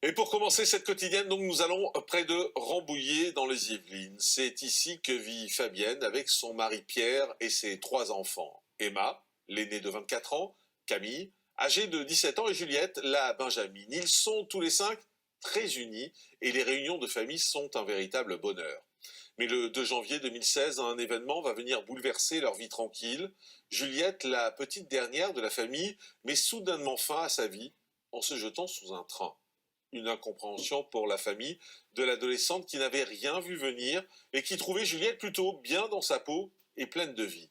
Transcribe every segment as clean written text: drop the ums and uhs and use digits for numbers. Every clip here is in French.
Et pour commencer cette quotidienne, donc nous allons près de Rambouillet dans les Yvelines. C'est ici que vit Fabienne avec son mari Pierre et ses trois enfants. Emma, l'aînée de 24 ans, Camille, âgée de 17 ans et Juliette, la Benjamine. Ils sont tous les cinq très unis et les réunions de famille sont un véritable bonheur. Mais le 2 janvier 2016, un événement va venir bouleverser leur vie tranquille. Juliette, la petite dernière de la famille, met soudainement fin à sa vie en se jetant sous un train. Une incompréhension pour la famille de l'adolescente qui n'avait rien vu venir et qui trouvait Juliette plutôt bien dans sa peau et pleine de vie.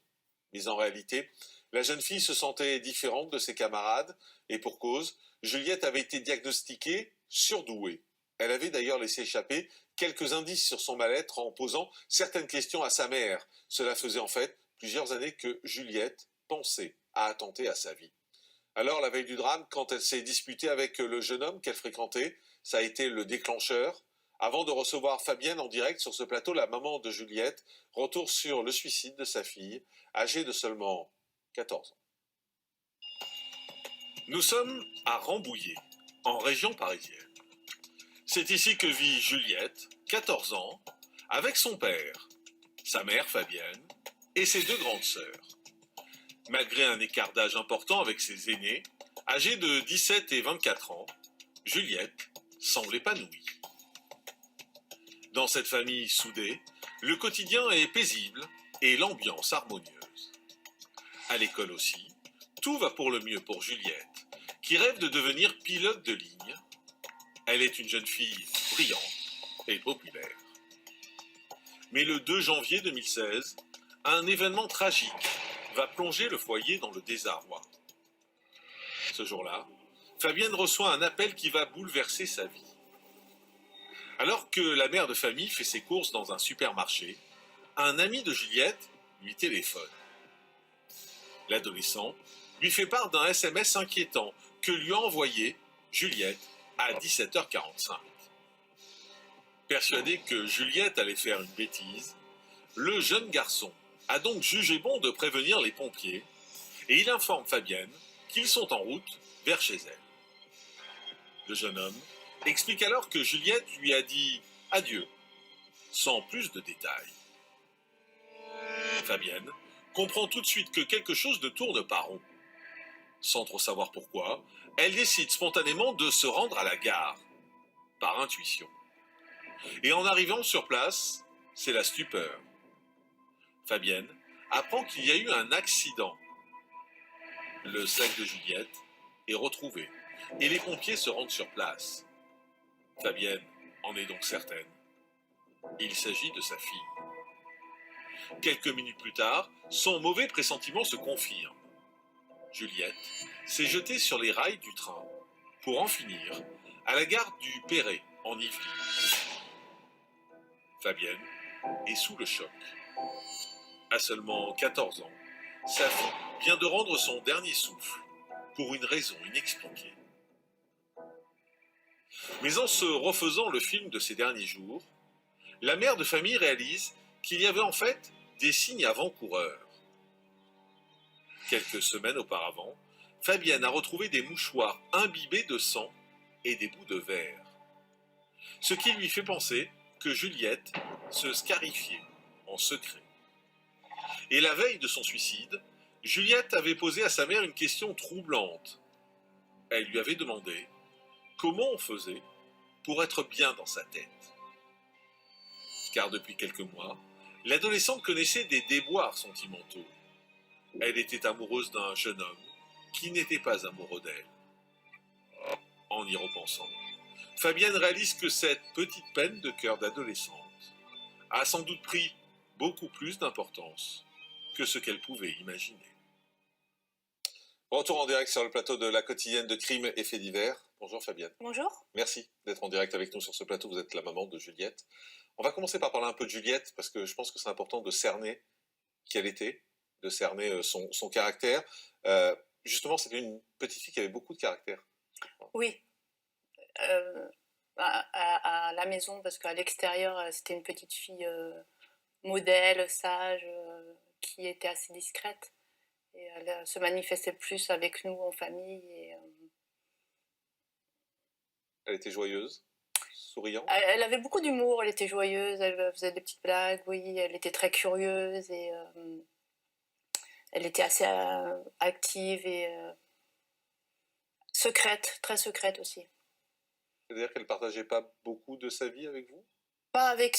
Mais en réalité, la jeune fille se sentait différente de ses camarades et pour cause, Juliette avait été diagnostiquée surdouée. Elle avait d'ailleurs laissé échapper quelques indices sur son mal-être en posant certaines questions à sa mère. Cela faisait en fait plusieurs années que Juliette pensait à attenter à sa vie. Alors, la veille du drame, quand elle s'est disputée avec le jeune homme qu'elle fréquentait, ça a été le déclencheur. Avant de recevoir Fabienne en direct sur ce plateau, la maman de Juliette, retour sur le suicide de sa fille, âgée de seulement 14 ans. Nous sommes à Rambouillet, en région parisienne. C'est ici que vit Juliette, 14 ans, avec son père, sa mère Fabienne et ses deux grandes sœurs. Malgré un écart d'âge important avec ses aînés, âgés de 17 et 24 ans, Juliette semble épanouie. Dans cette famille soudée, le quotidien est paisible et l'ambiance harmonieuse. À l'école aussi, tout va pour le mieux pour Juliette, qui rêve de devenir pilote de ligne. Elle est une jeune fille brillante et populaire. Mais le 2 janvier 2016, un événement tragique va plonger le foyer dans le désarroi. Ce jour-là, Fabienne reçoit un appel qui va bouleverser sa vie. Alors que la mère de famille fait ses courses dans un supermarché, un ami de Juliette lui téléphone. L'adolescent lui fait part d'un SMS inquiétant que lui a envoyé Juliette à 17h45. Persuadé que Juliette allait faire une bêtise, le jeune garçon a donc jugé bon de prévenir les pompiers et il informe Fabienne qu'ils sont en route vers chez elle. Le jeune homme explique alors que Juliette lui a dit adieu, sans plus de détails. Fabienne comprend tout de suite que quelque chose ne tourne pas rond. Sans trop savoir pourquoi, elle décide spontanément de se rendre à la gare, par intuition. Et en arrivant sur place, c'est la stupeur. Fabienne apprend qu'il y a eu un accident. Le sac de Juliette est retrouvé et les pompiers se rendent sur place. Fabienne en est donc certaine. Il s'agit de sa fille. Quelques minutes plus tard, son mauvais pressentiment se confirme. Juliette s'est jetée sur les rails du train pour en finir à la gare du Perret en Yvelines. Fabienne est sous le choc. À seulement 14 ans, sa fille vient de rendre son dernier souffle pour une raison inexpliquée. Mais en se refaisant le film de ces derniers jours, la mère de famille réalise qu'il y avait en fait des signes avant-coureurs. Quelques semaines auparavant, Fabienne a retrouvé des mouchoirs imbibés de sang et des bouts de verre. Ce qui lui fait penser que Juliette se scarifiait en secret. Et la veille de son suicide, Juliette avait posé à sa mère une question troublante. Elle lui avait demandé comment on faisait pour être bien dans sa tête. Car depuis quelques mois, l'adolescente connaissait des déboires sentimentaux. Elle était amoureuse d'un jeune homme qui n'était pas amoureux d'elle. En y repensant, Fabienne réalise que cette petite peine de cœur d'adolescente a sans doute pris beaucoup plus d'importance que ce qu'elle pouvait imaginer. Retour en direct sur le plateau de la quotidienne de Crimes et Faits divers. Bonjour Fabienne. Bonjour. Merci d'être en direct avec nous sur ce plateau. Vous êtes la maman de Juliette. On va commencer par parler un peu de Juliette parce que je pense que c'est important de cerner qui elle était, de cerner son caractère. Justement, c'était une petite fille qui avait beaucoup de caractère. Oui. À la maison, parce qu'à l'extérieur, c'était une petite fille modèle, sage, qui était assez discrète. Et elle se manifestait plus avec nous en famille. Et, Elle était joyeuse, souriante. Elle avait beaucoup d'humour, elle était joyeuse, elle faisait des petites blagues, oui, elle était très curieuse et elle était assez active et secrète, très secrète aussi. C'est-à-dire qu'elle partageait pas beaucoup de sa vie avec vous? Pas avec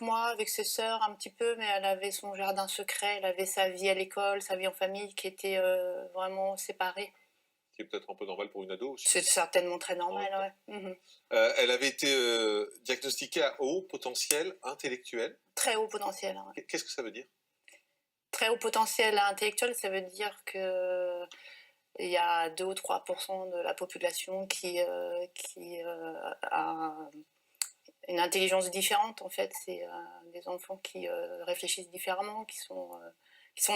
moi, avec ses sœurs un petit peu, mais elle avait son jardin secret, elle avait sa vie à l'école, sa vie en famille qui était vraiment séparée. Qui est peut-être un peu normal pour une ado aussi. C'est certainement très normal, ouais. Elle avait été diagnostiquée à haut potentiel intellectuel. Très haut potentiel. Ouais. Qu'est-ce que ça veut dire? Très haut potentiel intellectuel, ça veut dire que il y a 2 ou 3% de la population qui a une intelligence différente. En fait, c'est des enfants qui réfléchissent différemment, qui sont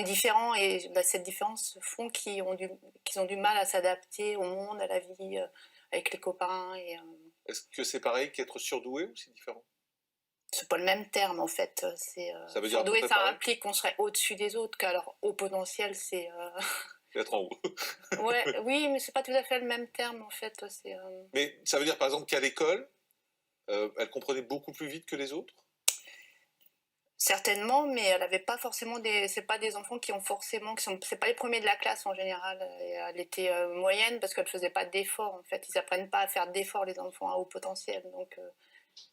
différents, et cette différence font qu'ils ont du mal à s'adapter au monde, à la vie, avec les copains. Est-ce que c'est pareil qu'être surdoué ou c'est différent? C'est pas le même terme en fait. Ça veut dire surdoué, ça pareil? implique qu'on serait au-dessus des autres, qu'alors haut potentiel, c'est. Être en haut. Ouais, oui, mais c'est pas tout à fait le même terme en fait. Mais ça veut dire par exemple qu'à l'école, elle comprenait beaucoup plus vite que les autres? Certainement, mais elle avait pas forcément c'est pas des enfants qui ont forcément, c'est pas les premiers de la classe en général. Et elle était moyenne parce qu'elle faisait pas d'efforts en fait. Ils apprennent pas à faire d'efforts les enfants à haut potentiel, donc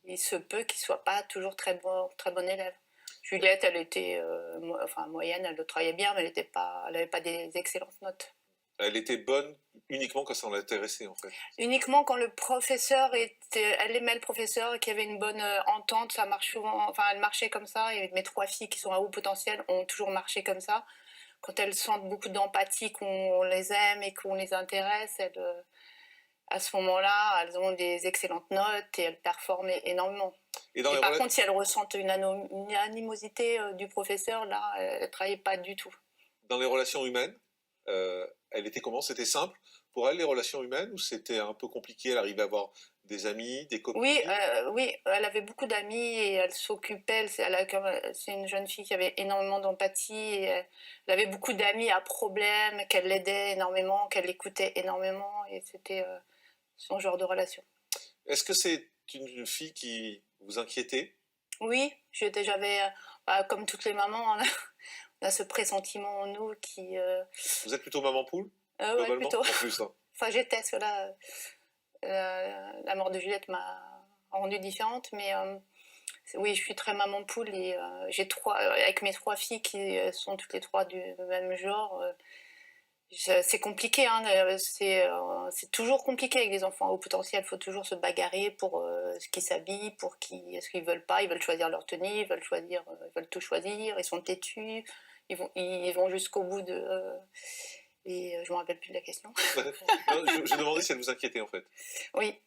il se peut qu'ils soient pas toujours très bon élève. Juliette, elle était moyenne, elle le travaillait bien, mais elle avait pas des excellentes notes. Elle était bonne uniquement quand ça l'intéressait en fait. Uniquement quand le professeur elle aimait le professeur et qu'il y avait une bonne entente, ça marche souvent, enfin elle marchait comme ça, et mes 3 filles qui sont à haut potentiel ont toujours marché comme ça. Quand elles sentent beaucoup d'empathie, qu'on les aime et qu'on les intéresse, à ce moment-là, elles ont des excellentes notes et elles performent énormément. Et par contre, si elles ressentent une animosité du professeur, là, elles ne travaillaient pas du tout. Dans les relations humaines, elle était comment? C'était simple pour elle, les relations humaines, ou c'était un peu compliqué? Elle arrivait à avoir des amis, des copines? Oui, elle avait beaucoup d'amis et elle s'occupait. C'est une jeune fille qui avait énormément d'empathie. Et elle avait beaucoup d'amis à problème, qu'elle l'aidait énormément, qu'elle l'écoutait énormément. Et c'était son genre de relation. Est-ce que c'est une fille qui vous inquiétait? Oui, comme toutes les mamans, on a ce pressentiment en nous qui... Vous êtes plutôt maman poule? Ouais, plutôt. En plus, hein. Enfin, j'étais, parce que là, la mort de Juliette m'a rendue différente, mais oui, je suis très maman poule et avec mes 3 filles qui sont toutes les 3 du même genre. C'est compliqué, hein, c'est toujours compliqué avec des enfants à haut potentiel. Il faut toujours se bagarrer pour ce qu'ils s'habillent, ce qu'ils veulent pas. Ils veulent choisir leur tenue, ils veulent tout choisir. Ils sont têtus, ils vont jusqu'au bout de. Et je me rappelle plus de la question. Non, je demandais si elle vous inquiétait en fait. Oui,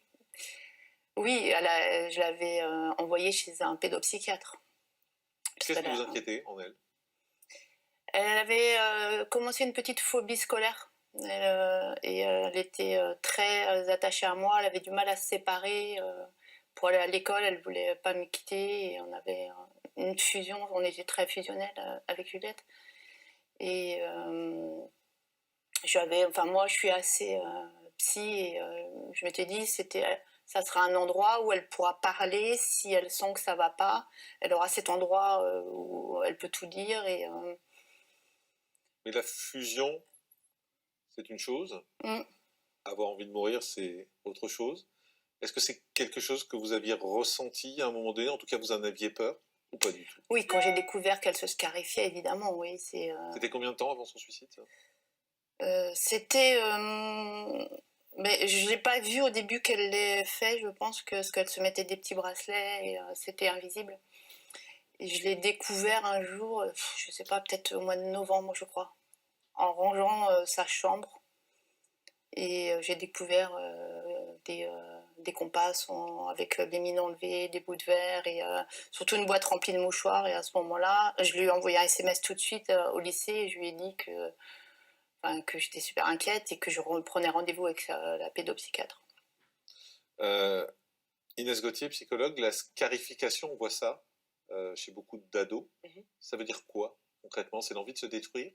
je l'avais envoyée chez un pédopsychiatre. Qu'est-ce qui vous inquiétait en elle? Elle avait commencé une petite phobie scolaire. Et elle était très attachée à moi. Elle avait du mal à se séparer. Pour aller à l'école, elle voulait pas me quitter. Et on avait une fusion. On était très fusionnels avec Juliette. Et moi, je suis assez psy. Et je m'étais dit, ça sera un endroit où elle pourra parler si elle sent que ça va pas. Elle aura cet endroit où elle peut tout dire. Mais la fusion, c'est une chose. Avoir envie de mourir, c'est autre chose. Est-ce que c'est quelque chose que vous aviez ressenti à un moment donné? En tout cas, vous en aviez peur ou pas du tout? Oui, quand j'ai découvert qu'elle se scarifiait, évidemment, oui. C'était combien de temps avant son suicide, ça? C'était... Mais je l'ai pas vu au début qu'elle l'ait fait, je pense parce qu'elle se mettait des petits bracelets et c'était invisible. Et je l'ai découvert un jour, je sais pas, peut-être au mois de novembre, je crois, en rangeant sa chambre. Et j'ai découvert des compas avec des mines enlevées, des bouts de verre et surtout une boîte remplie de mouchoirs. Et à ce moment-là, je lui ai envoyé un SMS tout de suite au lycée et je lui ai dit que j'étais super inquiète et que je prenais rendez-vous avec la pédopsychiatre. Inès Gauthier, psychologue, la scarification, on voit ça chez beaucoup d'ados. Ça veut dire quoi concrètement? C'est l'envie de se détruire?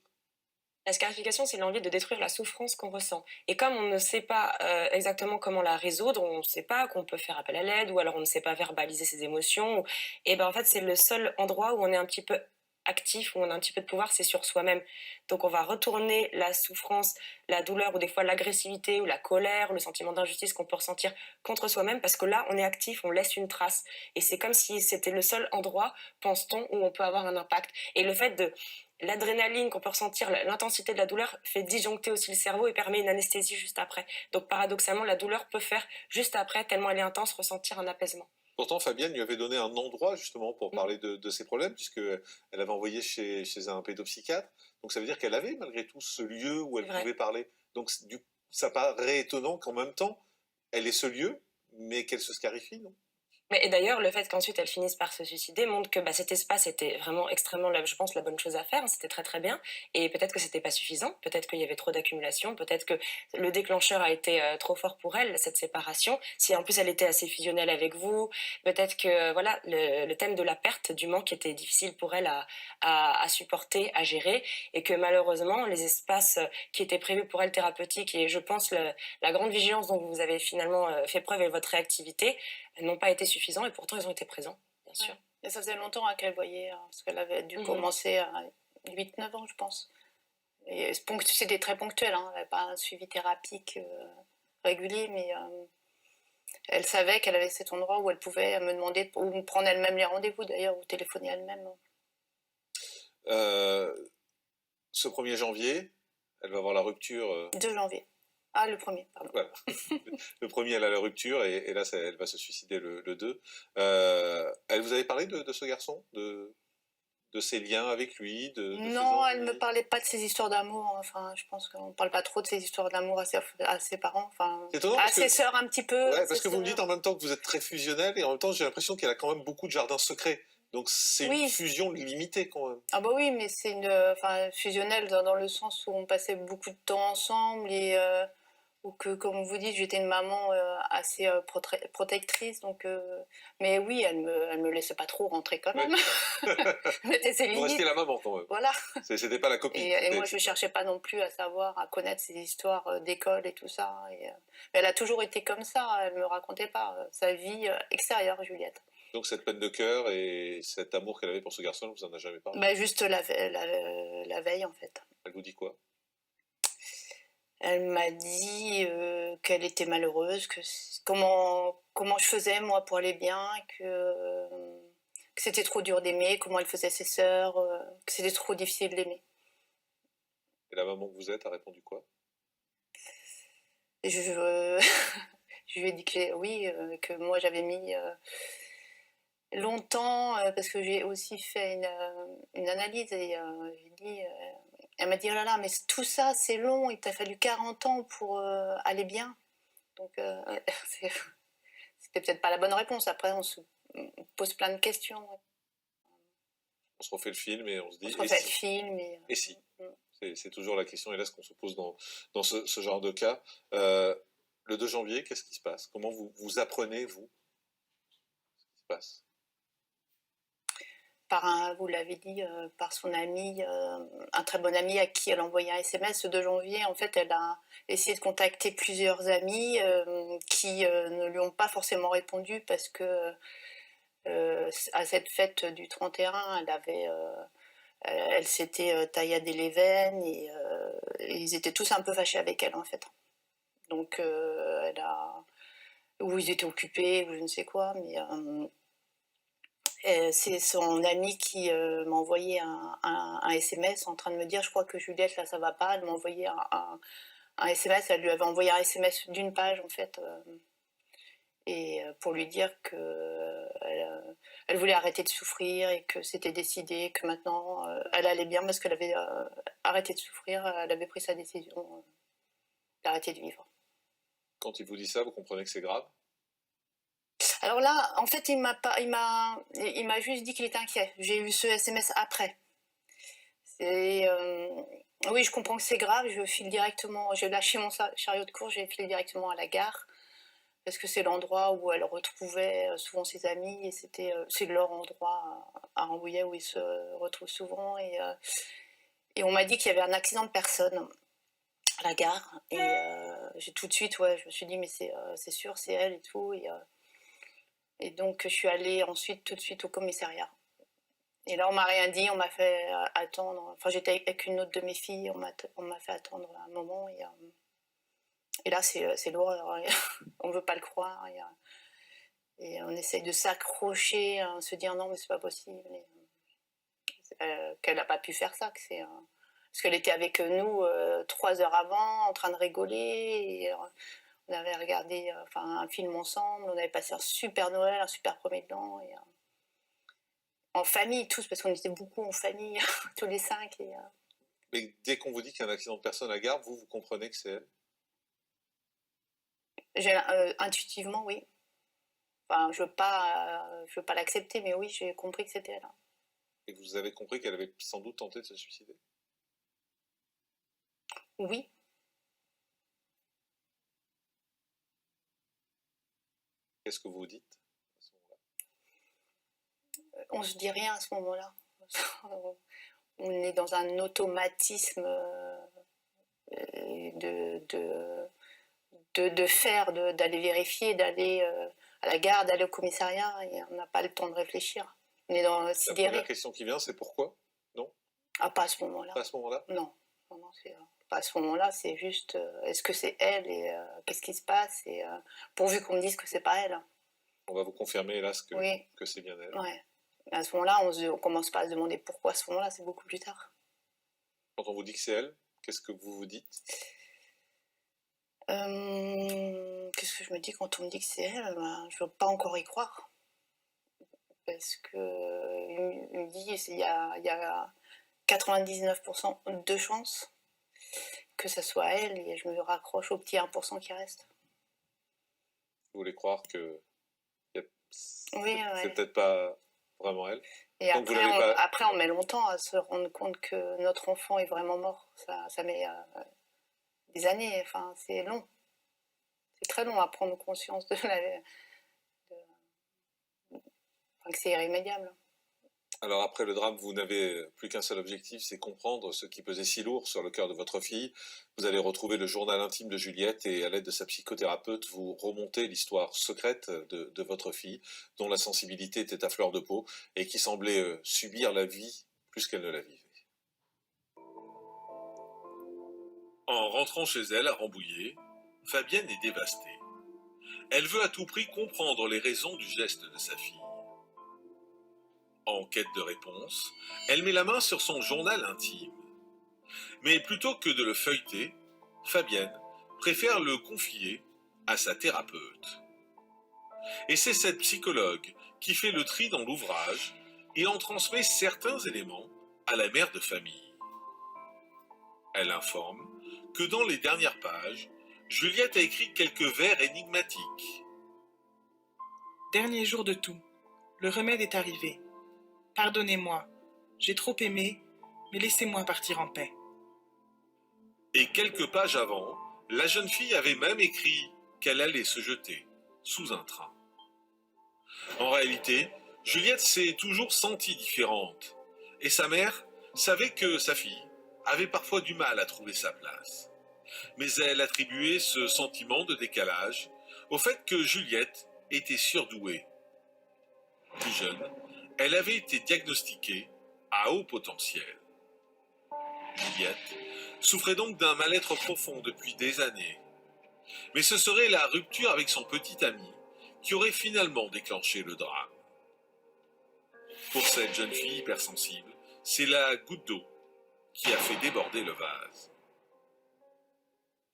La scarification, c'est l'envie de détruire la souffrance qu'on ressent. Et comme on ne sait pas exactement comment la résoudre, on ne sait pas qu'on peut faire appel à l'aide, ou alors on ne sait pas verbaliser ses émotions, et ben en fait, c'est le seul endroit où on est un petit peu actif, où on a un petit peu de pouvoir, c'est sur soi-même. Donc on va retourner la souffrance, la douleur, ou des fois l'agressivité, ou la colère, ou le sentiment d'injustice qu'on peut ressentir contre soi-même, parce que là, on est actif, on laisse une trace. Et c'est comme si c'était le seul endroit, pense-t-on, où on peut avoir un impact. Et le fait de l'adrénaline qu'on peut ressentir, l'intensité de la douleur fait disjoncter aussi le cerveau et permet une anesthésie juste après. Donc paradoxalement, la douleur peut faire juste après, tellement elle est intense, ressentir un apaisement. Pourtant, Fabienne lui avait donné un endroit justement pour Mhm. parler de ses problèmes, puisqu'elle avait envoyé chez un pédopsychiatre. Donc ça veut dire qu'elle avait malgré tout ce lieu où C'est elle vrai. pouvait parler. Donc ça paraît étonnant qu'en même temps, elle ait ce lieu, mais qu'elle se scarifie, non? Mais, et d'ailleurs, le fait qu'ensuite elle finisse par se suicider montre que bah, cet espace était vraiment extrêmement, je pense, la bonne chose à faire. C'était très très bien. Et peut-être que c'était pas suffisant. Peut-être qu'il y avait trop d'accumulation. Peut-être que le déclencheur a été trop fort pour elle, cette séparation. Si en plus elle était assez fusionnelle avec vous, peut-être que voilà, le thème de la perte, du manque était difficile pour elle à supporter, à gérer. Et que malheureusement, les espaces qui étaient prévus pour elle thérapeutiques, et je pense la grande vigilance dont vous avez finalement fait preuve et votre réactivité, n'ont pas été suffisants et pourtant ils ont été présents, bien sûr. Ouais. Et ça faisait longtemps qu'elle voyait, parce qu'elle avait dû Mhm. commencer à 8-9 ans, je pense. Et c'était très ponctuel, hein. Elle n'avait pas un suivi thérapeutique régulier, mais elle savait qu'elle avait cet endroit où elle pouvait me demander, ou me prendre elle-même les rendez-vous d'ailleurs, ou téléphoner elle-même. Euh, Ce 1er janvier, elle va avoir la rupture. 2 janvier. Ah, le premier, pardon. Voilà. Le premier, elle a la rupture et là, elle va se suicider le 2. Elle vous avait parlé de ce garçon, de ses liens avec lui, de ses Non, elle me envies? parlait pas de ses histoires d'amour, hein. Enfin, je pense qu'on parle pas trop de ses histoires d'amour à ses parents, enfin, C'est étonnant à parce ses que, sœurs un petit peu, à ouais, ses parce que vous me dites sœurs. en même temps que vous êtes très fusionnel et en même temps, j'ai l'impression qu'elle a quand même beaucoup de jardins secrets. Donc c'est une Oui, fusion limitée quand même. ah bah oui, mais c'est enfin, fusionnel dans le sens où on passait beaucoup de temps ensemble et ou que, comme vous dites, j'étais une maman assez protectrice, donc. Mais oui, elle me laissait pas trop rentrer quand Ouais. même. Elle mettait ses Vous restiez limites, la maman quand même. voilà. C'était pas la copine. Et moi, je cherchais pas non plus à savoir, à connaître ses histoires d'école et tout ça. Mais elle a toujours été comme ça. Elle me racontait pas sa vie extérieure, Juliette. Donc cette peine de cœur et cet amour qu'elle avait pour ce garçon, elle vous en a jamais parlé? Bah, juste la veille, en fait. Elle vous dit quoi? Elle m'a dit qu'elle était malheureuse, comment je faisais moi pour aller bien, que c'était trop dur d'aimer, comment elle faisait ses sœurs, que c'était trop difficile d'aimer. Et la maman que vous êtes a répondu quoi? Et je lui ai dit que oui, que moi j'avais mis longtemps, parce que j'ai aussi fait une analyse et j'ai dit, elle m'a dit: «Oh là là, mais tout ça, c'est long, il t'a fallu 40 ans pour aller bien». Donc, c'est c'était peut-être pas la bonne réponse. Après, on pose plein de questions. On se refait le film et on se On dit, se et refait le si? film et Et si? mm. C'est toujours la question, hélas, qu'on se pose dans ce genre de cas. Le 2 janvier, qu'est-ce qui se passe? Comment vous apprenez, vous, ce qui se passe? Vous l'avez dit, par son ami, un très bon ami à qui elle envoyait un SMS le 2 janvier. En fait, elle a essayé de contacter plusieurs amis qui ne lui ont pas forcément répondu parce que à cette fête du 31, elle s'était tailladé les veines et ils étaient tous un peu fâchés avec elle en fait. Donc ou ils étaient occupés ou je ne sais quoi, mais c'est son amie qui m'a envoyé un SMS en train de me dire: «Je crois que Juliette, là, ça va pas». Elle m'a envoyé un SMS, elle lui avait envoyé un SMS d'une page, en fait, et pour lui dire qu'elle voulait arrêter de souffrir et que c'était décidé, que maintenant, elle allait bien parce qu'elle avait arrêté de souffrir, elle avait pris sa décision d'arrêter de vivre. Quand il vous dit ça, vous comprenez que c'est grave? Alors là, en fait, il m'a juste dit qu'il était inquiet. J'ai eu ce SMS après. C'est, oui, je comprends que c'est grave. J'ai lâché mon chariot de course, j'ai filé directement à la gare parce que c'est l'endroit où elle retrouvait souvent ses amis et c'est leur endroit à Rambouillet où ils se retrouvent souvent. Et on m'a dit qu'il y avait un accident de personne à la gare. Et j'ai tout de suite, ouais, je me suis dit, mais c'est sûr, c'est elle et tout. Et donc, je suis allée ensuite, tout de suite au commissariat. Et là, on m'a rien dit, on m'a fait attendre. Enfin, j'étais avec une autre de mes filles, on m'a fait attendre un moment. Et là, c'est l'horreur. On veut pas le croire. Et on essaye de s'accrocher, se dire non, mais c'est pas possible. Qu'elle n'a pas pu faire ça. Parce qu'elle était avec nous 3 heures avant, en train de rigoler. Et, on avait regardé un film ensemble. On avait passé un super Noël, un super premier de l'an. En famille, tous, parce qu'on était beaucoup en famille, tous les 5. Mais dès qu'on vous dit qu'il y a un accident de personne à la gare, vous comprenez que c'est elle? Intuitivement, oui. Enfin, je veux pas l'accepter, mais oui, j'ai compris que c'était elle. Et vous avez compris qu'elle avait sans doute tenté de se suicider? Oui. Qu'est-ce que vous dites à ce moment-là? On se dit rien à ce moment-là. On est dans un automatisme de faire, d'aller vérifier, d'aller à la gare, d'aller au commissariat, et on n'a pas le temps de réfléchir. On est dans La sidéré. première question qui vient, c'est pourquoi? Non? Ah, pas à ce moment-là. Pas à ce moment-là? Non, c'est pas à ce moment-là, c'est juste est-ce que c'est elle et qu'est-ce qui se passe et pourvu qu'on me dise que c'est pas elle. On va vous confirmer, hélas, Oui. que c'est bien elle. Ouais. À ce moment-là, on commence pas à se demander pourquoi à ce moment-là, c'est beaucoup plus tard. Quand on vous dit que c'est elle, qu'est-ce que vous vous dites? Qu'est-ce que je me dis quand on me dit que c'est elle? Ben, je veux pas encore y croire. Parce que il me dit il y a 99% de chances que ça soit elle, et je me raccroche au petit 1% qui reste. Vous voulez croire que Oui, c'est ouais. peut-être pas vraiment elle? Et Donc après, on met longtemps à se rendre compte que notre enfant est vraiment mort. Ça met des années, enfin, c'est long. C'est très long à prendre conscience que c'est irrémédiable. Alors après le drame, vous n'avez plus qu'un seul objectif, c'est comprendre ce qui pesait si lourd sur le cœur de votre fille. Vous allez retrouver le journal intime de Juliette et à l'aide de sa psychothérapeute, vous remontez l'histoire secrète de votre fille, dont la sensibilité était à fleur de peau et qui semblait subir la vie plus qu'elle ne la vivait. En rentrant chez elle à Rambouillet, Fabienne est dévastée. Elle veut à tout prix comprendre les raisons du geste de sa fille. En quête de réponse, elle met la main sur son journal intime. Mais plutôt que de le feuilleter, Fabienne préfère le confier à sa thérapeute. Et c'est cette psychologue qui fait le tri dans l'ouvrage et en transmet certains éléments à la mère de famille. Elle informe que dans les dernières pages, Juliette a écrit quelques vers énigmatiques. Dernier jour de tout, le remède est arrivé. Pardonnez-moi, j'ai trop aimé, mais laissez-moi partir en paix. Et quelques pages avant, la jeune fille avait même écrit qu'elle allait se jeter sous un train. En réalité, Juliette s'est toujours sentie différente, et sa mère savait que sa fille avait parfois du mal à trouver sa place. Mais elle attribuait ce sentiment de décalage au fait que Juliette était surdouée. Plus jeune, elle avait été diagnostiquée à haut potentiel. Juliette souffrait donc d'un mal-être profond depuis des années. Mais ce serait la rupture avec son petit ami qui aurait finalement déclenché le drame. Pour cette jeune fille hypersensible, c'est la goutte d'eau qui a fait déborder le vase.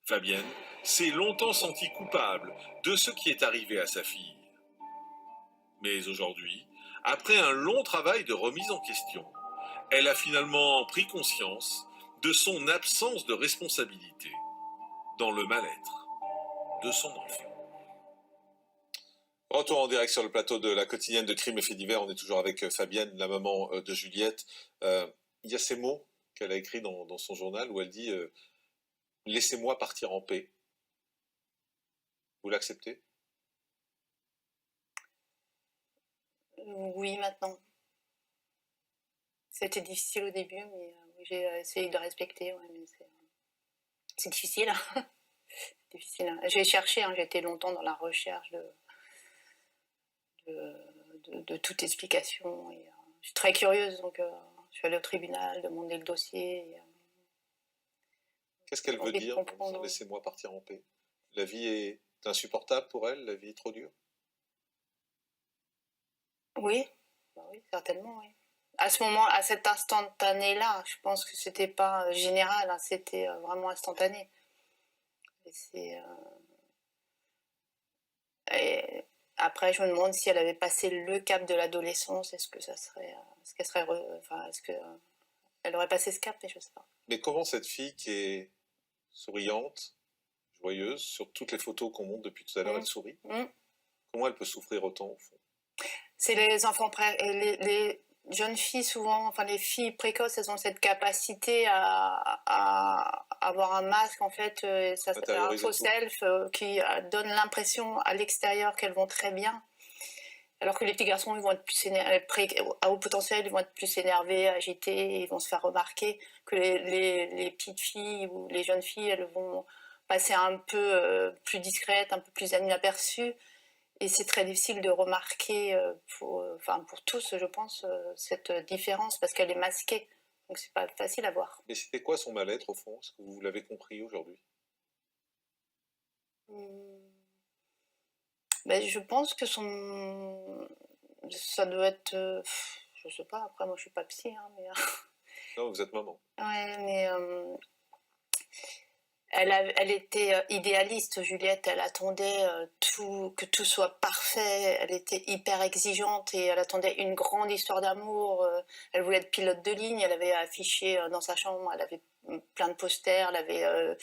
Fabienne s'est longtemps sentie coupable de ce qui est arrivé à sa fille. Mais aujourd'hui, après un long travail de remise en question, elle a finalement pris conscience de son absence de responsabilité dans le mal-être de son enfant. Retour en direct sur le plateau de la quotidienne de Crimes et Faits divers. On est toujours avec Fabienne, la maman de Juliette. Il y a ces mots qu'elle a écrits dans son journal où elle dit « Laissez-moi partir en paix ». Vous l'acceptez? Oui, maintenant. C'était difficile au début, mais j'ai essayé de respecter, ouais, mais c'est difficile. Difficile. J'ai cherché, hein, j'ai été longtemps dans la recherche de toute explication. Et, je suis très curieuse, donc je suis allée au tribunal demander le dossier. Et, Qu'est-ce qu'elle veut envie de dire en disant comprendre. laissez-moi partir en paix? La vie est insupportable pour elle, la vie est trop dure? Oui, bah oui, certainement, oui. À ce moment, à cet instantané-là, je pense que c'était pas général, hein, c'était vraiment instantané. Et et après, je me demande si elle avait passé le cap de l'adolescence, est-ce que ça serait, est-ce qu'elle serait, enfin, est-ce que elle aurait passé ce cap, mais je sais pas. Mais comment cette fille qui est souriante, joyeuse, sur toutes les photos qu'on montre depuis tout à l'heure, Mm. elle sourit, Mm. comment elle peut souffrir autant au fond? C'est les enfants, les jeunes filles souvent, enfin les filles précoces, elles ont cette capacité à avoir un masque en fait, ça s'appelle un Intérioriser faux tout. self qui donne l'impression à l'extérieur qu'elles vont très bien. Alors que les petits garçons, ils vont être plus à haut potentiel, ils vont être plus énervés, agités, ils vont se faire remarquer. Que les petites filles ou les jeunes filles, elles vont passer un peu plus discrètes, un peu plus inaperçues. Et c'est très difficile de remarquer enfin, pour tous, je pense, cette différence parce qu'elle est masquée. Donc c'est pas facile à voir. Mais c'était quoi son mal-être au fond? Est-ce que vous l'avez compris aujourd'hui? Ben, je pense que ça doit être, je sais pas. Après, moi, je suis pas psy, hein, mais Non, vous êtes maman. ouais, mais elle était idéaliste, Juliette. Elle attendait que tout soit parfait. Elle était hyper exigeante et elle attendait une grande histoire d'amour. Elle voulait être pilote de ligne. Elle avait affiché dans sa chambre, elle avait plein de posters. Elle avait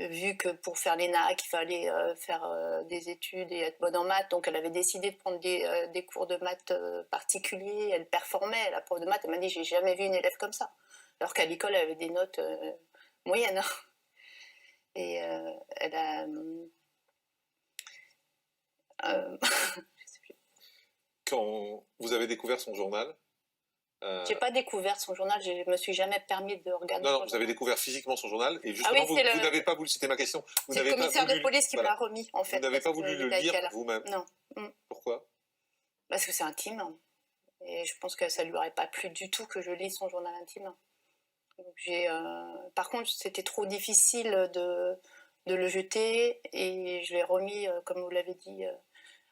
vu que pour faire l'ENA, qu'il fallait faire des études et être bonne en maths. Donc elle avait décidé de prendre des cours de maths particuliers. Elle performait. La prof de maths, elle m'a dit, j'ai jamais vu une élève comme ça. Alors qu'à l'école, elle avait des notes moyennes. Et elle a. Euh, Quand vous avez découvert son journal, j'ai pas découvert son journal, je me suis jamais permis de regarder. non, son vous avez journal. découvert physiquement son journal et Ah justement, oui, vous n'avez pas voulu, c'était ma question, vous c'est le n'avez pas commissaire voulu, de police qui me voilà, l'a remis, en fait. vous n'avez pas parce voulu qu'il le a lire été là. vous-même. Non. Mm. Pourquoi? Parce que c'est intime. Et je pense que ça lui aurait pas plu du tout que je lise son journal intime. Donc par contre, c'était trop difficile de le jeter et je l'ai remis, comme vous l'avez dit,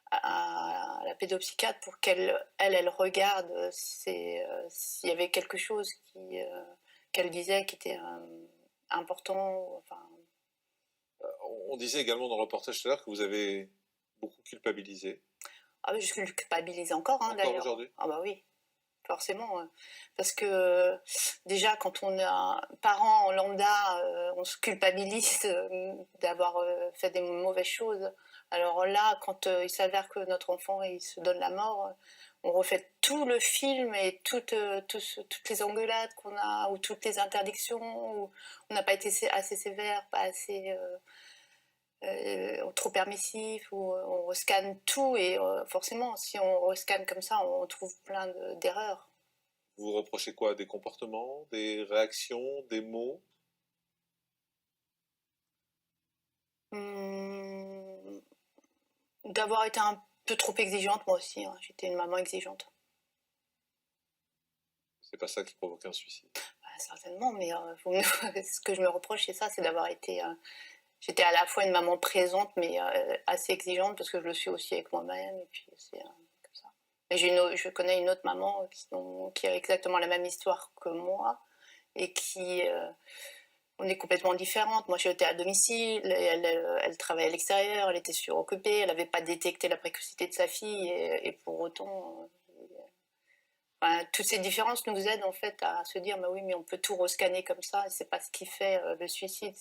à la pédopsychiatre pour elle regarde s'il y avait quelque chose qu'elle disait qui était important. Enfin, On disait également dans le reportage tout à l'heure que vous avez beaucoup culpabilisé. ah oui, je culpabilise encore, hein, Encore d'ailleurs. aujourd'hui? Ah bah oui, forcément. Parce que déjà, quand on est un parent lambda, on se culpabilise d'avoir fait des mauvaises choses. Alors là, quand il s'avère que notre enfant il se donne la mort, on refait tout le film et toutes les engueulades qu'on a, ou toutes les interdictions, où on n'a pas été assez sévère, pas assez trop permissif, ou on rescanne tout. Et forcément, si on rescanne comme ça, on trouve plein d'erreurs. Vous reprochez quoi? Des comportements, des réactions, des mots? D'avoir été un peu trop exigeante, moi aussi. Hein. J'étais une maman exigeante. C'est pas ça qui provoque un suicide. Bah, certainement, mais ce que je me reproche, c'est ça, c'est d'avoir été. J'étais à la fois une maman présente, mais assez exigeante, parce que je le suis aussi avec moi-même, et puis c'est comme ça. Mais je connais une autre maman qui a exactement la même histoire que moi, et qui. On est complètement différentes. Moi, j'étais à domicile, elle travaillait à l'extérieur, elle était suroccupée, elle n'avait pas détecté la précocité de sa fille, et pour autant, enfin, toutes ces différences nous aident en fait à se dire, bah oui, mais on peut tout rescanner comme ça, et c'est pas ce qui fait le suicide.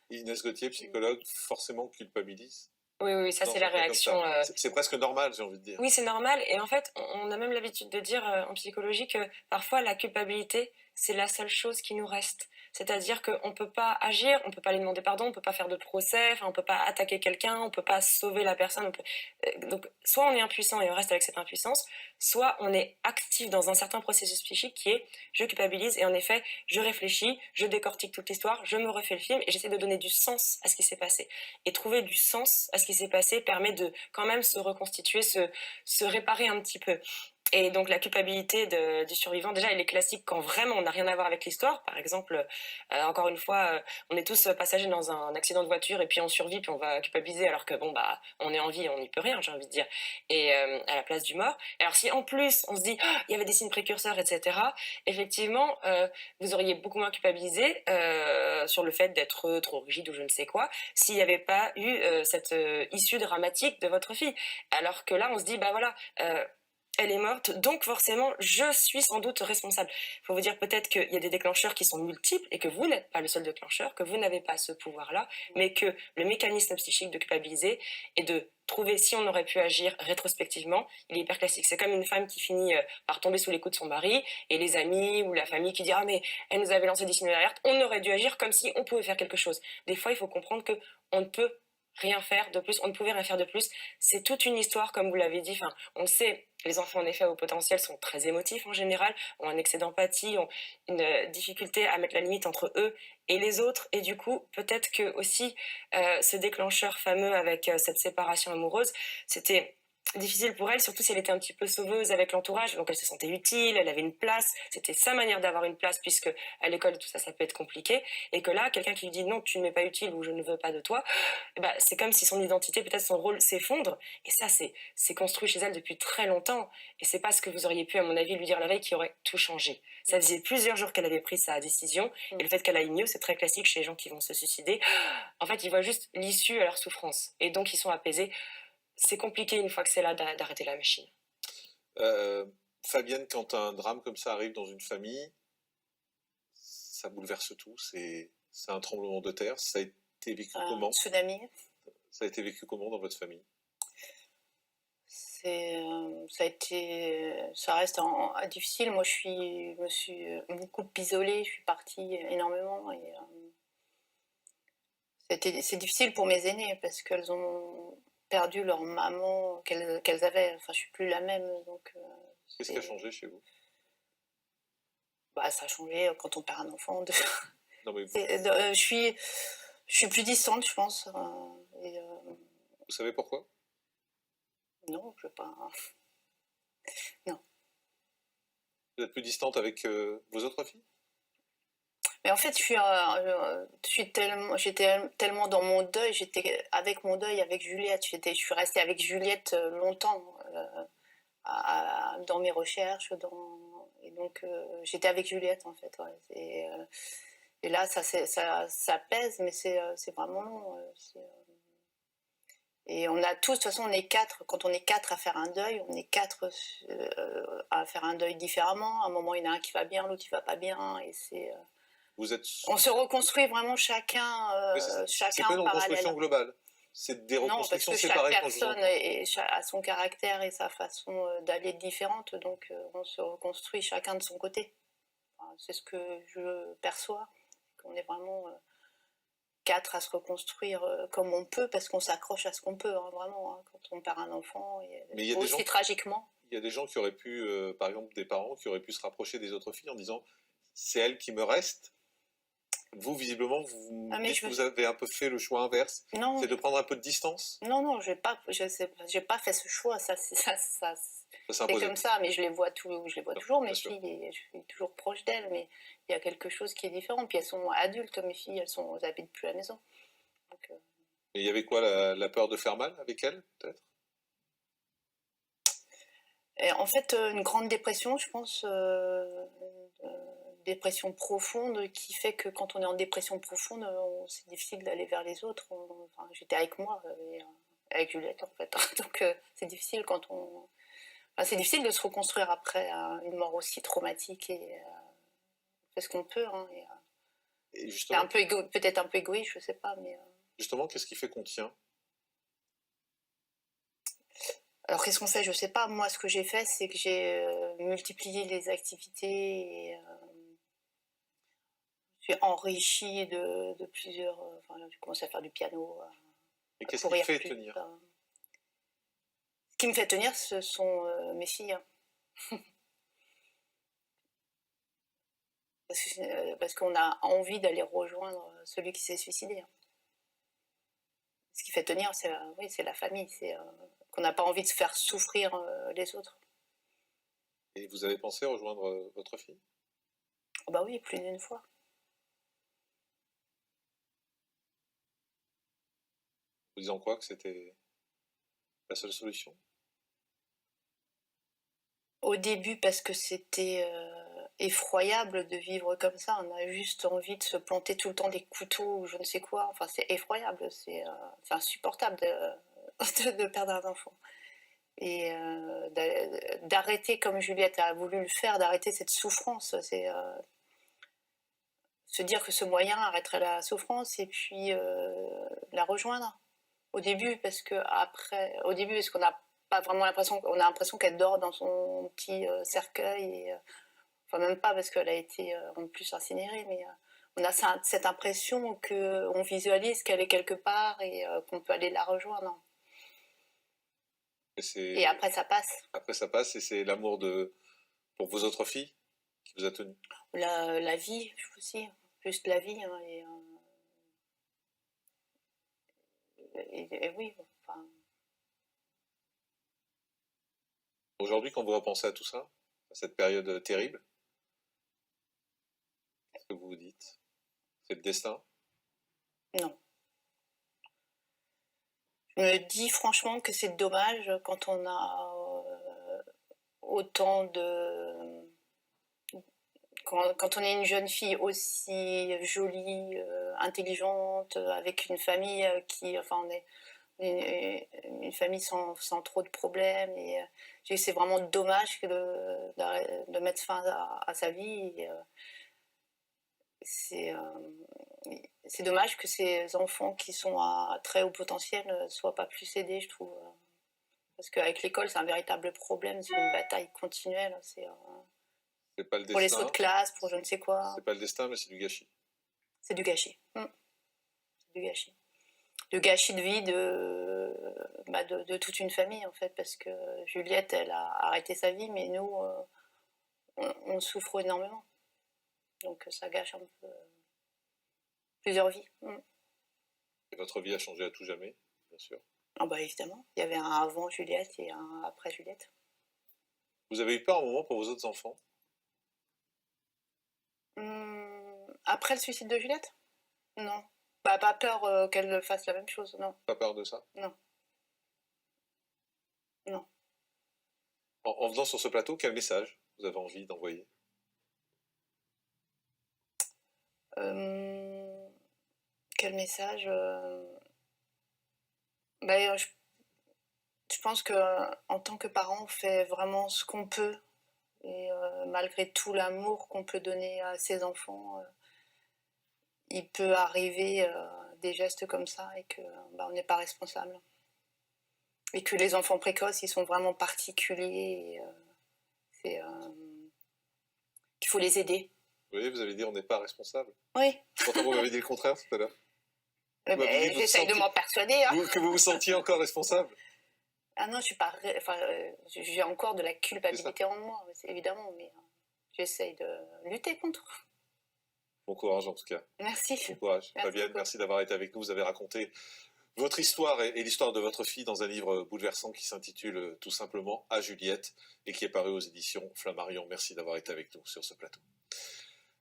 Inès Gauthier, psychologue, forcément culpabilise. Oui, oui, ça Non, c'est la pas comme réaction. ça. C'est presque normal, j'ai envie de dire. Oui, c'est normal. Et en fait, on a même l'habitude de dire en psychologie que parfois la culpabilité, c'est la seule chose qui nous reste. C'est-à-dire qu'on ne peut pas agir, on ne peut pas lui demander pardon, on ne peut pas faire de procès, enfin, on ne peut pas attaquer quelqu'un, on ne peut pas sauver la personne. Donc, soit on est impuissant et on reste avec cette impuissance, soit on est actif dans un certain processus psychique qui est je culpabilise et en effet, je réfléchis, je décortique toute l'histoire, je me refais le film et j'essaie de donner du sens à ce qui s'est passé. Et trouver du sens à ce qui s'est passé permet de quand même se reconstituer, se réparer un petit peu. Et donc la culpabilité du survivant, déjà, elle est classique quand vraiment on n'a rien à voir avec l'histoire. Par exemple, encore une fois, on est tous passagers dans un accident de voiture et puis on survit, puis on va culpabiliser alors que bon bah on est en vie, on n'y peut rien, j'ai envie de dire. Et à la place du mort. Alors si en plus on se dit oh, il y avait des signes précurseurs, etc. Effectivement, vous auriez beaucoup moins culpabilisé sur le fait d'être trop rigide ou je ne sais quoi, s'il n'y avait pas eu cette issue dramatique de votre fille. Alors que là, on se dit bah voilà. Elle est morte, donc forcément, je suis sans doute responsable. Il faut vous dire peut-être qu'il y a des déclencheurs qui sont multiples et que vous n'êtes pas le seul déclencheur, que vous n'avez pas ce pouvoir-là, mais que le mécanisme psychique de culpabiliser et de trouver si on aurait pu agir rétrospectivement, il est hyper classique. C'est comme une femme qui finit par tomber sous les coups de son mari et les amis ou la famille qui dit « Ah mais elle nous avait lancé des signaux d'alerte, on aurait dû agir comme si on pouvait faire quelque chose. » Des fois, il faut comprendre qu'on ne peut rien faire de plus, on ne pouvait rien faire de plus. C'est toute une histoire, comme vous l'avez dit. Enfin, on le sait, les enfants, en effet, au potentiel, sont très émotifs en général, ont un excès d'empathie, ont une difficulté à mettre la limite entre eux et les autres. Et du coup, peut-être que aussi, ce déclencheur fameux avec cette séparation amoureuse, c'était difficile pour elle, surtout si elle était un petit peu sauveuse avec l'entourage, donc elle se sentait utile, elle avait une place, c'était sa manière d'avoir une place, puisque à l'école, tout ça, ça peut être compliqué, et que là, quelqu'un qui lui dit non, tu ne m'es pas utile ou je ne veux pas de toi, bah, c'est comme si son identité, peut-être son rôle s'effondre, et ça, c'est construit chez elle depuis très longtemps, et c'est pas ce que vous auriez pu, à mon avis, lui dire la veille qui aurait tout changé. Ça faisait plusieurs jours qu'elle avait pris sa décision, et le fait qu'elle aille mieux, c'est très classique chez les gens qui vont se suicider. En fait, ils voient juste l'issue à leur souffrance, et donc ils sont apaisés. C'est compliqué une fois que c'est là d'arrêter la machine. Fabienne, quand un drame comme ça arrive dans une famille, ça bouleverse tout. C'est un tremblement de terre. Ça a été vécu comment? Tsunami. Ça a été vécu comment dans votre famille? Ça reste difficile. Moi, je me suis beaucoup isolée. Je suis partie énormément et c'est difficile pour mes aînées parce qu'elles ont perdu leur maman qu'elles avaient. Enfin, je suis plus la même. Donc, qu'est-ce qui a changé chez vous? Bah, ça a changé quand on perd un enfant. Non, mais je suis plus distante, je pense. vous savez pourquoi? Non, je veux pas. Non. Vous êtes plus distante avec vos autres filles? Mais en fait, j'étais tellement dans mon deuil, j'étais avec mon deuil, avec Juliette. Je suis restée avec Juliette longtemps dans mes recherches, et donc j'étais avec Juliette en fait. Ouais. Et là, ça pèse, mais c'est vraiment long. Et on a tous, de toute façon, on est quatre. Quand on est quatre à faire un deuil, on est quatre à faire un deuil différemment. À un moment, il y en a un qui va bien, l'autre qui va pas bien, et c'est. Vous êtes... On se reconstruit vraiment chacun c'est pas une reconstruction globale. C'est des reconstructions séparées. Non, parce que chaque personne a son caractère et sa façon d'aller différente, donc on se reconstruit chacun de son côté. Enfin, c'est ce que je perçois, qu'on est vraiment quatre à se reconstruire comme on peut, parce qu'on s'accroche à ce qu'on peut, hein, vraiment, hein, quand on perd un enfant, mais aussi tragiquement. Il y a des gens qui auraient pu, par exemple des parents, qui auraient pu se rapprocher des autres filles en disant « c'est elle qui me reste ». Vous, visiblement, vous avez un peu fait le choix inverse. C'est de prendre un peu de distance. Non, j'ai pas fait ce choix. C'est comme ça, mais je les vois toujours, mes filles, et je suis toujours proche d'elles, mais il y a quelque chose qui est différent. Puis elles sont adultes, mes filles, elles habitent plus à la maison. Donc, et il y avait quoi, la peur de faire mal avec elles, peut-être? En fait, une grande dépression, je pense. Dépression profonde qui fait que quand on est en dépression profonde, c'est difficile d'aller vers les autres. Enfin, j'étais avec moi, avec Juliette en fait. Donc c'est difficile c'est difficile de se reconstruire après une mort aussi traumatique et on fait ce qu'on peut. Hein, et justement, peut-être un peu égoïste, je sais pas, mais. Justement, qu'est-ce qui fait qu'on tient? Alors qu'est-ce qu'on fait? Je sais pas. Moi, ce que j'ai fait, c'est que j'ai multiplié les activités et suis enrichie de plusieurs... Enfin, j'ai commencé à faire du piano. Et qu'est-ce Pour qui te rire fait plus. tenir? Ce qui me fait tenir, ce sont mes filles. Parce qu'on a envie d'aller rejoindre celui qui s'est suicidé. Ce qui fait tenir, c'est oui, c'est la famille. C'est qu'on n'a pas envie de se faire souffrir les autres. Et vous avez pensé rejoindre votre fille? Oh bah oui, plus d'une fois. Vous disant quoi? Que c'était la seule solution? Au début, parce que c'était effroyable de vivre comme ça. On a juste envie de se planter tout le temps des couteaux ou je ne sais quoi. Enfin, c'est effroyable. C'est insupportable de perdre un enfant. Et d'arrêter, comme Juliette a voulu le faire, d'arrêter cette souffrance. C'est se dire que ce moyen arrêterait la souffrance et puis la rejoindre. Au début, parce qu'on n'a pas vraiment l'impression, on a l'impression qu'elle dort dans son petit cercueil, et, enfin même pas parce qu'elle a été en plus incinérée, mais on a cette impression qu'on visualise qu'elle est quelque part et qu'on peut aller la rejoindre. Et après ça passe. Après ça passe et c'est l'amour pour vos autres filles qui vous a tenu? La vie aussi, juste la vie. Hein, et oui, enfin... Aujourd'hui, quand vous repensez à tout ça, à cette période terrible, qu'est-ce que vous vous dites? C'est le destin? Non. Je me dis franchement que c'est dommage quand on a autant de... Quand on est une jeune fille aussi jolie, intelligente, avec une famille qui... Enfin, on est une famille sans trop de problèmes. Et c'est vraiment dommage de mettre fin à sa vie. Et, c'est dommage que ces enfants qui sont à très haut potentiel ne soient pas plus aidés, je trouve. Parce qu'avec l'école, c'est un véritable problème, c'est une bataille continuelle. C'est pas le pour les destin. sauts de classe, pour je ne sais quoi. C'est pas le destin, mais c'est du gâchis. C'est du gâchis. C'est du gâchis. Le gâchis de vie de toute une famille, en fait, parce que Juliette, elle a arrêté sa vie, mais nous, on souffre énormément. Donc ça gâche un peu plusieurs vies. Et votre vie a changé à tout jamais, bien sûr. Ah bah évidemment, il y avait un avant Juliette et un après Juliette. Vous avez eu peur un moment pour vos autres enfants? Après le suicide de Juliette? Non. Bah, pas peur qu'elle fasse la même chose, non. Pas peur de ça? Non. Non. En venant sur ce plateau, quel message vous avez envie d'envoyer? Quel message bah, je pense qu'en tant que parent, on fait vraiment ce qu'on peut. Et malgré tout l'amour qu'on peut donner à ses enfants, il peut arriver des gestes comme ça et que on n'est pas responsable. Et que les enfants précoces, ils sont vraiment particuliers. Et, qu'il faut les aider. Oui, vous avez dit on n'est pas responsable. Oui. Pourtant, vous m'avez dit le contraire tout à l'heure. J'essaye de m'en persuader. Hein. Que vous vous sentiez encore responsable? Ah non, je suis pas. Enfin, j'ai encore de la culpabilité en moi, évidemment, mais j'essaye de lutter contre. Bon courage en tout cas. Merci. Bon courage. Merci Fabienne, beaucoup. merci d'avoir été avec nous. Vous avez raconté votre histoire et l'histoire de votre fille dans un livre bouleversant qui s'intitule tout simplement À Juliette et qui est paru aux éditions Flammarion. Merci d'avoir été avec nous sur ce plateau.